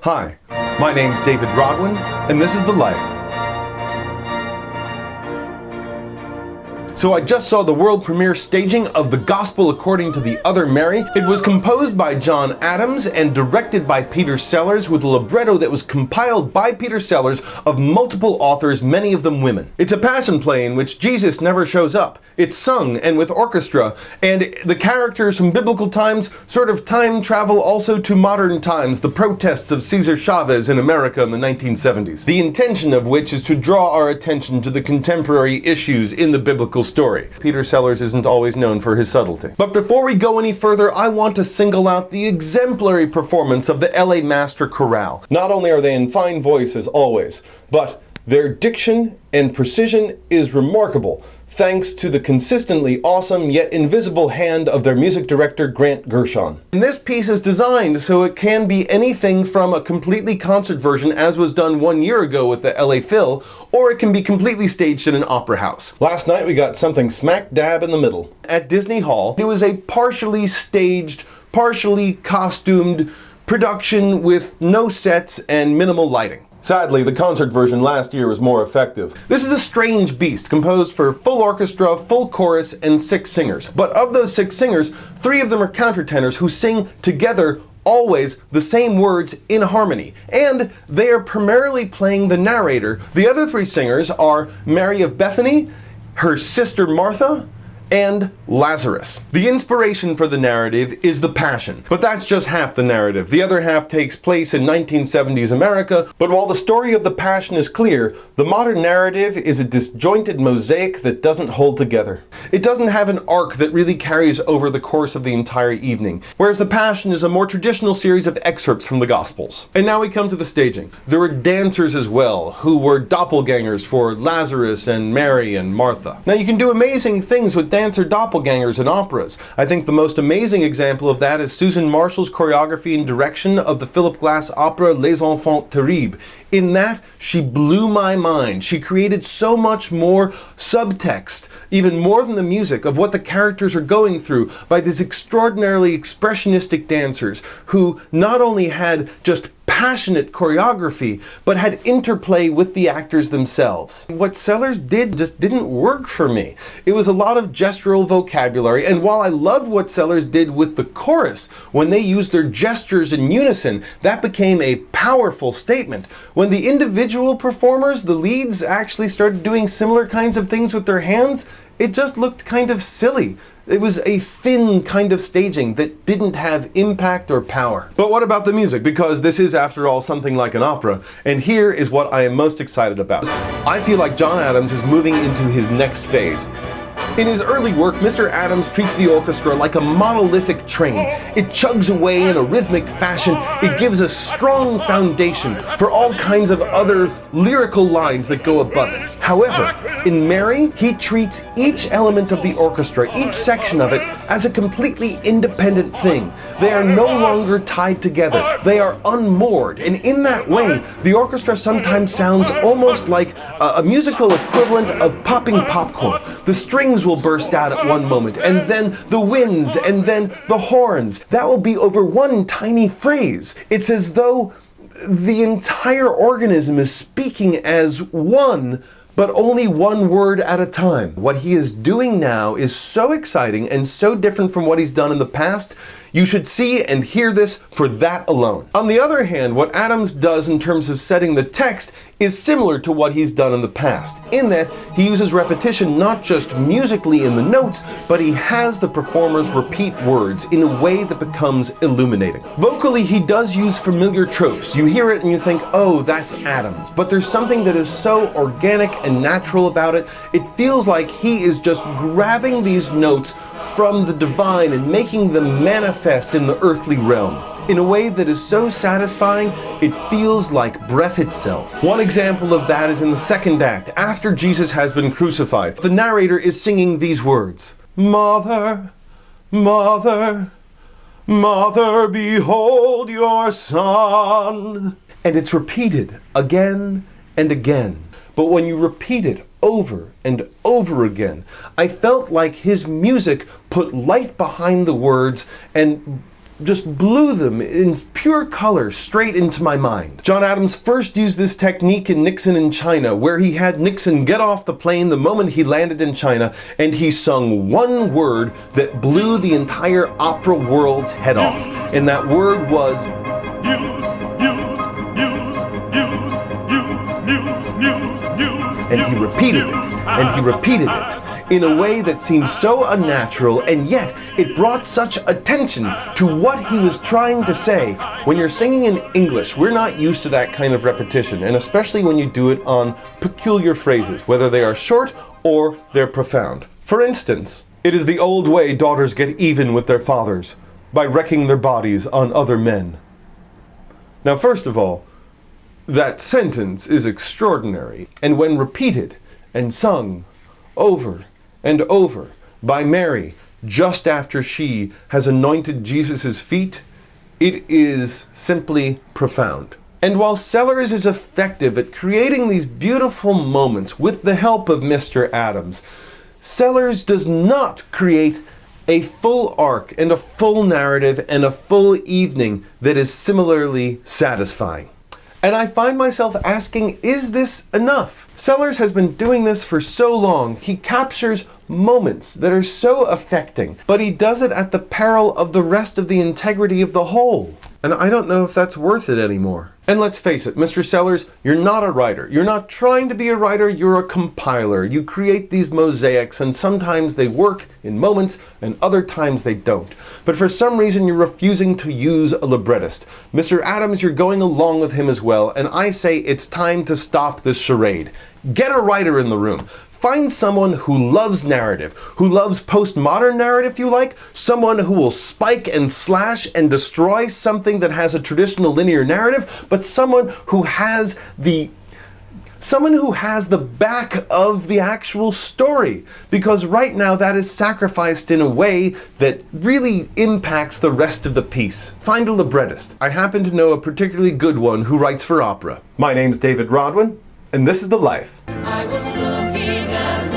Hi, my name's David Rodwin, and this is The Life. So I just saw the world premiere staging of The Gospel According to the Other Mary. It was composed by John Adams and directed by Peter Sellers, with a libretto that was compiled by Peter Sellers of multiple authors, many of them women. It's a passion play in which Jesus never shows up. It's sung and with orchestra, and the characters from biblical times sort of time travel also to modern times, the protests of Cesar Chavez in America in the 1970s. The intention of which is to draw our attention to the contemporary issues in the biblical story. Peter Sellers isn't always known for his subtlety. But before we go any further, I want to single out the exemplary performance of the LA Master Chorale. Not only are they in fine voice as always, but their diction and precision is remarkable, thanks to the consistently awesome yet invisible hand of their music director Grant Gershon. And this piece is designed so it can be anything from a completely concert version, as was done 1 year ago with the LA Phil, or it can be completely staged in an opera house. Last night we got something smack dab in the middle. At Disney Hall, it was a partially staged, partially costumed production with no sets and minimal lighting. Sadly, the concert version last year was more effective. This is a strange beast, composed for full orchestra, full chorus, and 6 singers. But of those 6 singers, 3 of them are countertenors who sing together always the same words in harmony, and they are primarily playing the narrator. The other 3 singers are Mary of Bethany, her sister Martha, and Lazarus. The inspiration for the narrative is the Passion, but that's just half the narrative. The other half takes place in 1970s America, but while the story of the Passion is clear, the modern narrative is a disjointed mosaic that doesn't hold together. It doesn't have an arc that really carries over the course of the entire evening, whereas the Passion is a more traditional series of excerpts from the Gospels. And now we come to the staging. There were dancers as well, who were doppelgangers for Lazarus and Mary and Martha. Now you can do amazing things with dancer doppelgangers in operas. I think the most amazing example of that is Susan Marshall's choreography and direction of the Philip Glass opera Les Enfants Terribles. In that, she blew my mind. She created so much more subtext, even more than the music, of what the characters are going through by these extraordinarily expressionistic dancers who not only had just passionate choreography, but had interplay with the actors themselves. What Sellers did just didn't work for me. It was a lot of gestural vocabulary, and while I loved what Sellers did with the chorus, when they used their gestures in unison, that became a powerful statement. When the individual performers, the leads, actually started doing similar kinds of things with their hands, it just looked kind of silly. It was a thin kind of staging that didn't have impact or power. But what about the music? Because this is, after all, something like an opera, and here is what I am most excited about. I feel like John Adams is moving into his next phase. In his early work, Mr. Adams treats the orchestra like a monolithic train. It chugs away in a rhythmic fashion. It gives a strong foundation for all kinds of other lyrical lines that go above it. However, in Mary, he treats each element of the orchestra, each section of it, as a completely independent thing. They are no longer tied together. They are unmoored. And in that way, the orchestra sometimes sounds almost like a musical equivalent of popping popcorn. The strings will burst out at one moment, and then the winds, and then the horns. That will be over one tiny phrase. It's as though the entire organism is speaking as one, but only one word at a time. What he is doing now is so exciting and so different from what he's done in the past. You should see and hear this for that alone. On the other hand, what Adams does in terms of setting the text is similar to what he's done in the past, in that he uses repetition not just musically in the notes, but he has the performers repeat words in a way that becomes illuminating. Vocally, he does use familiar tropes. You hear it and you think, oh, that's Adams. But there's something that is so organic and natural about it. It feels like he is just grabbing these notes from the divine and making them manifest in the earthly realm in a way that is so satisfying it feels like breath itself. One example of that is in the second act, after Jesus has been crucified. The narrator is singing these words: Mother, Mother, Mother, behold your son. And it's repeated again and again. But when you repeat it over and over again, I felt like his music put light behind the words and just blew them in pure color straight into my mind. John Adams first used this technique in Nixon in China, where he had Nixon get off the plane the moment he landed in China, and he sung one word that blew the entire opera world's head off. And that word was and he repeated it, and he repeated it, in a way that seemed so unnatural, and yet it brought such attention to what he was trying to say. When you're singing in English, we're not used to that kind of repetition, and especially when you do it on peculiar phrases, whether they are short or they're profound. For instance, it is the old way daughters get even with their fathers, by wrecking their bodies on other men. Now, first of all, that sentence is extraordinary, and when repeated and sung over and over by Mary just after she has anointed Jesus' feet, it is simply profound. And while Sellers is effective at creating these beautiful moments with the help of Mr. Adams, Sellers does not create a full arc and a full narrative and a full evening that is similarly satisfying. And I find myself asking, is this enough? Sellers has been doing this for so long. He captures moments that are so affecting, but he does it at the peril of the rest of the integrity of the whole. And I don't know if that's worth it anymore. And let's face it, Mr. Sellers, you're not a writer. You're not trying to be a writer, you're a compiler. You create these mosaics, and sometimes they work in moments, and other times they don't. But for some reason, you're refusing to use a librettist. Mr. Adams, you're going along with him as well, and I say it's time to stop this charade. Get a writer in the room. Find someone who loves narrative, who loves postmodern narrative if you like, someone who will spike and slash and destroy something that has a traditional linear narrative, but someone who has the back of the actual story, because right now that is sacrificed in a way that really impacts the rest of the piece. Find a librettist. I happen to know a particularly good one who writes for opera. My name's David Rodwin, and this is The Life. I was looking at